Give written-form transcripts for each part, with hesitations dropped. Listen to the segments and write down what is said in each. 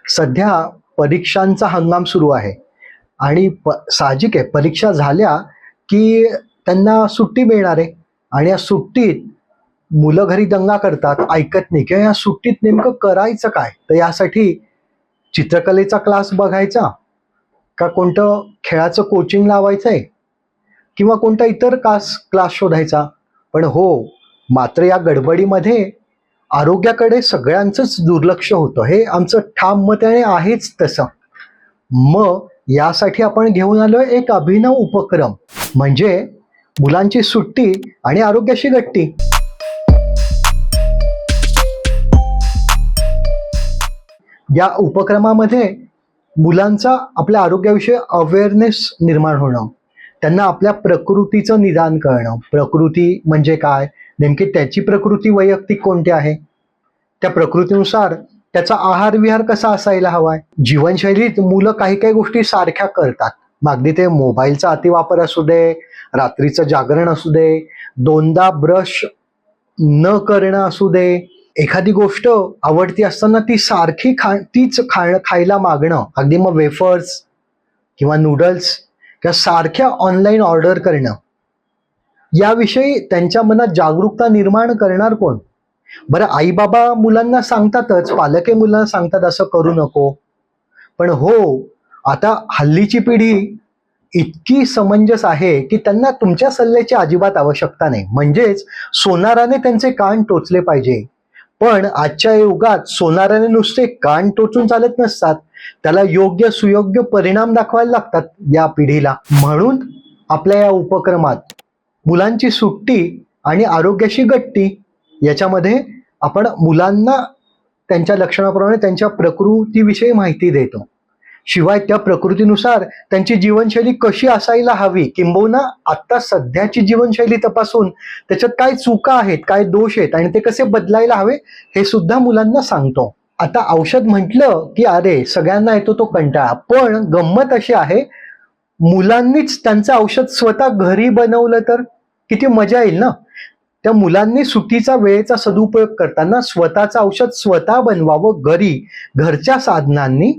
सध्या परीक्षांचा हंगाम सुरू आहे आणि साहजिक आहे, परीक्षा झाल्या की त्यांना सुट्टी मिळणार आहे आणि या सुट्टीत मुलं घरी दंगा करतात, ऐकत नाही किंवा या सुट्टीत नेमकं करायचं काय? तर यासाठी चित्रकलेचा क्लास बघायचा का कोणतं खेळाचं कोचिंग लावायचंय किंवा कोणता इतर क्लास शोधायचा. पण हो, मात्र या गडबडीमध्ये आरोग्याकडे सगळ्यांचंच दुर्लक्ष होतं, हे आमचं ठाम मत आहे आणि आहेच तसं. मग यासाठी आपण घेऊन आलोय एक अभिनव उपक्रम, म्हणजे मुलांची सुट्टी आणि आरोग्याशी गट्टी. या उपक्रमामध्ये मुलांचा आपल्या आरोग्याविषयी अवेअरनेस निर्माण होणं, त्यांना आपल्या प्रकृतीचं निदान करणं. प्रकृती म्हणजे काय, नेमकी त्याची प्रकृती वैयक्तिक कोणती आहे, त्या प्रकृतीनुसार त्याचा आहार विहार कसा असायला हवाय. जीवनशैलीत मुलं काही काही गोष्टी सारख्या करतात, अगदी ते मोबाईलचा अतिवापर असू दे, रात्रीचं जागरण असू दे, दोनदा ब्रश न करणं असू दे, एखादी गोष्ट आवडती असताना ती सारखी तीच खायला मागणं, अगदी मग वेफर्स किंवा नूडल्स किंवा सारख्या ऑनलाईन ऑर्डर करणं. याविषयी त्यांच्या मनात जागरूकता निर्माण करणार कोण? बरं, आई बाबा मुलांना सांगतातच, पालके मुलांना सांगतात असं करू नको. पण हो, आता हल्लीची पिढी इतकी समंजस आहे की त्यांना तुमच्या सल्ल्याची अजिबात आवश्यकता नाही. म्हणजेच सोनाराने त्यांचे कान टोचले पाहिजे. पण आजच्या युगात सोनाराने नुसते कान टोचून चालत नसतात, त्याला योग्य सुयोग्य परिणाम दाखवायला लागतात या पिढीला. म्हणून आपल्या या उपक्रमात मुलांची सुट्टी आणि आरोग्याशी गट्टी याच्यामध्ये आपण मुलांना त्यांच्या लक्षणाप्रमाणे त्यांच्या प्रकृतीविषयी माहिती देतो. शिवाय त्या प्रकृतीनुसार त्यांची जीवनशैली कशी असायला हवी, किंबहुना आता सध्याची जीवनशैली तपासून त्याच्यात काय चुका आहेत, काय दोष आहेत आणि ते कसे बदलायला हवे हे सुद्धा मुलांना सांगतो. आता औषध म्हटलं की अरे सगळ्यांना येतो तो कंटाळा, पण गंमत अशी आहे, मुलांनीच त्यांचं औषध स्वतः घरी बनवलं तर किती मजा येईल ना. त्या मुलांनी सुट्टीचा वेळेचा सदुपयोग करताना स्वतःचं औषध स्वतः बनवावं घरी, घरच्या साधनांनी,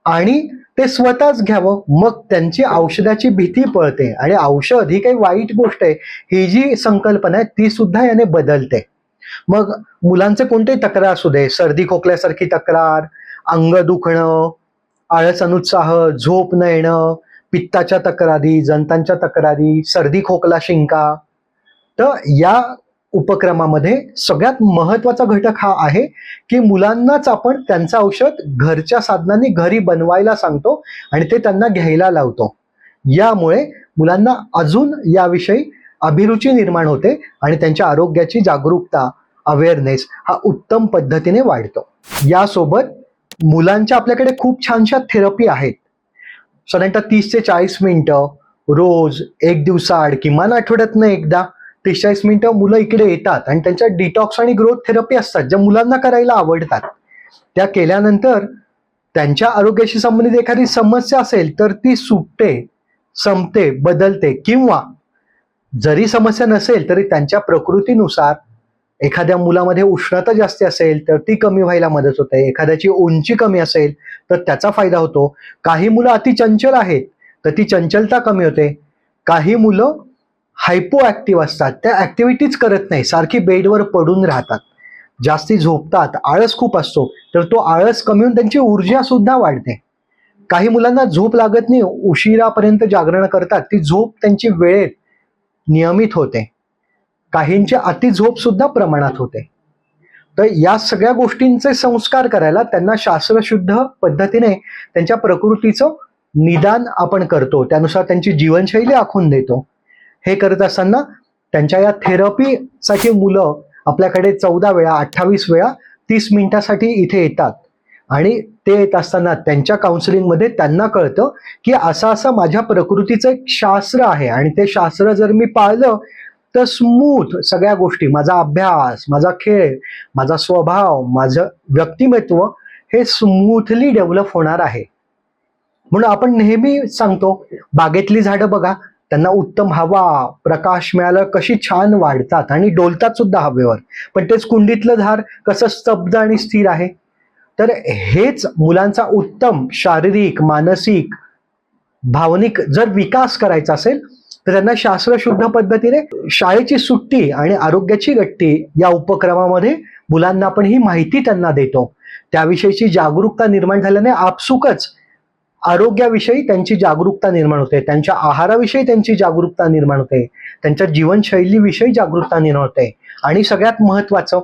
आणि ते स्वतःच घ्यावं. मग त्यांची औषधाची भीती पळते आणि औषध ही काही वाईट गोष्ट आहे ही जी संकल्पना आहे ती सुद्धा याने बदलते. मग मुलांचे कोणतेही तक्रार असू दे, सर्दी खोकल्यासारखी तक्रार, अंग दुखणं, आळस अनुत्साह, झोप न येणं, पित्ताच्या तक्रारी, जंतांच्या तक्रारी, सर्दी खोकला शिंका, तर या उपक्रमामध्ये सगळ्यात महत्वाचा घटक हा आहे की मुलांनाच आपण त्यांचं औषध घरच्या साधनांनी घरी बनवायला सांगतो आणि ते त्यांना घ्यायला लावतो. यामुळे मुलांना अजून याविषयी अभिरुची निर्माण होते आणि त्यांच्या आरोग्याची जागरूकता, अवेअरनेस हा उत्तम पद्धतीने वाढतो. यासोबत मुलांच्या आपल्याकडे खूप छानशा थेरपी आहेत. साधारणतः 30 ते 40 मिनिटं रोज, एक दिवसाआड, किमान आठवड्यातनं एकदा 30-40 मिनिटं मुलं इकडे येतात आणि त्यांच्या डिटॉक्स आणि ग्रोथ थेरपी असतात ज्या मुलांना करायला आवडतात. त्या केल्यानंतर त्यांच्या आरोग्याशी संबंधित एखादी समस्या असेल तर ती सुटते, संपते, बदलते. किंवा जरी समस्या नसेल तरी त्यांच्या प्रकृतीनुसार एखाद्या मुलामध्ये उष्णता जास्त असेल तर ती कमी व्हायला मदत होते, एखाद्याची उंची कमी असेल तर त्याचा फायदा होतो. काही मुलं अति चंचल आहेत तर ती चंचलता कमी होते. काही मुलं हायपो ऍक्टिव्ह असतात, त्या ऍक्टिव्हिटीज करत नाही, सारखी बेडवर पडून राहतात, जास्ती झोपतात, आळस खूप असतो, तर तो आळस कमी होऊन त्यांची ऊर्जा सुद्धा वाढते. काही मुलांना झोप लागत नाही, उशिरापर्यंत जागरण करतात, ती झोप त्यांची वेळेत नियमित होते. काहींची अति झोप सुद्धा प्रमाणात होते. तर या सगळ्या गोष्टींचे संस्कार करायला त्यांना शास्त्रशुद्ध पद्धतीने त्यांच्या प्रकृतीचं निदान आपण करतो, त्यानुसार त्यांची जीवनशैली आखून देतो. हे करत असताना त्यांच्या या थेरपीसाठी मुलं आपल्याकडे 14 वेळा, 28 वेळा 30 मिनिटासाठी इथे येतात आणि ते येत असताना त्यांच्या काउन्सिलिंगमध्ये त्यांना कळतं की असं असं माझ्या प्रकृतीचं एक शास्त्र आहे आणि ते शास्त्र जर मी पाळलं तर स्मूथ सगळ्या गोष्टी, माझा अभ्यास, माझा खेळ, माझा स्वभाव, माझं व्यक्तिमत्व हे स्मूथली डेव्हलप होणार आहे. म्हणून आपण नेहमी सांगतो, बागेतली झाडं बघा, त्यांना उत्तम हवा, प्रकाश मिळाला कशी छान वाढतात आणि डोलतात सुद्धा हवेवर. पण तेच कुंडीतलं झाड कसं स्तब्ध आणि स्थिर आहे. तर हेच मुलांचा उत्तम शारीरिक, मानसिक, भावनिक जर विकास करायचा असेल तर त्यांना शास्त्रशुद्ध पद्धतीने शाळेची सुट्टी आणि आरोग्याची गट्टी या उपक्रमामध्ये मुलांना आपण ही माहिती त्यांना देतो. त्याविषयीची जागरूकता निर्माण झाल्याने आपसुकच आरोग्याविषयी त्यांची जागरूकता निर्माण होते, त्यांच्या आहाराविषयी त्यांची जागरूकता निर्माण होते, त्यांच्या जीवनशैलीविषयी जागरूकता निर्माण होते. आणि सगळ्यात महत्वाचं,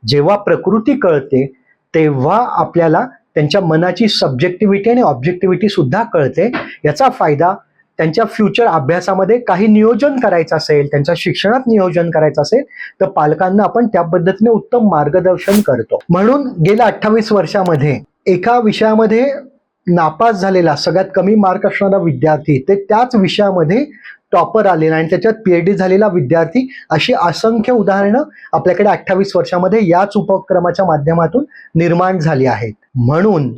जेव्हा प्रकृती कळते तेव्हा आपल्याला त्यांच्या मनाची सब्जेक्टिव्हिटी आणि ऑब्जेक्टिव्हिटी सुद्धा कळते. याचा फायदा त्यांच्या फ्युचर अभ्यासामध्ये काही नियोजन करायचं असेल, त्यांच्या शिक्षणात नियोजन करायचं असेल तर पालकांना आपण त्या पद्धतीने उत्तम मार्गदर्शन करतो. म्हणून गेल्या 28 वर्षामध्ये एका विषयामध्ये नापास झालेला, सगळ्यात कमी मार्क असणारा विद्यार्थी ते त्याच विषयामध्ये टॉपर आलेला आणि त्याच्यात पीएचडी झालेला विद्यार्थी, अशी असंख्य उदाहरणं आपल्याकडे 28 वर्षामध्ये याच उपक्रमाच्या माध्यमातून निर्माण झाली आहेत. म्हणून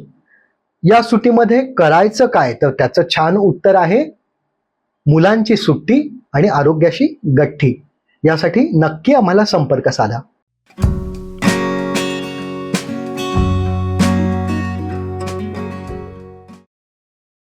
या सुट्टीमध्ये करायचं काय, तर त्याचं छान उत्तर आहे मुलांची सुट्टी आणि आरोग्याशी गठ्ठी. यासाठी नक्की आम्हाला संपर्क साधा.